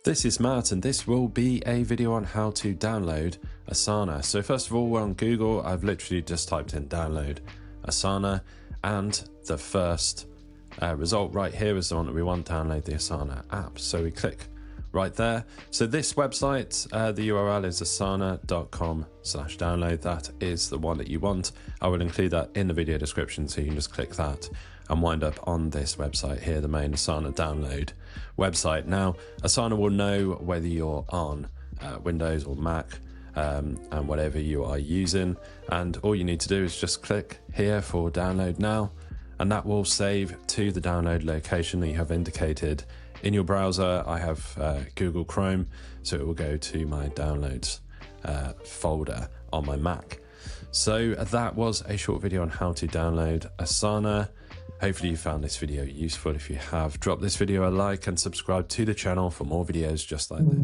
This is Matt, and this will be a video on how to download Asana. So first of all, we're on Google. I've literally just typed in download Asana, and the first result right here is the one that we want, download the Asana app. So we click right there. So this website, the URL is asana.com/download. That is the one that you want. I will include that in the video description, so you can just click that and wind up on this website here, the main Asana download website. Now, Asana will know whether you're on Windows or Mac and whatever you are using, and all you need to do is just click here for download now, and that will save to the download location that you have indicated in your browser. I have Google Chrome, so it will go to my downloads folder on my Mac. So that was a short video on how to download Asana. Hopefully you found this video useful. If you have, drop this video a like and subscribe to the channel for more videos just like this.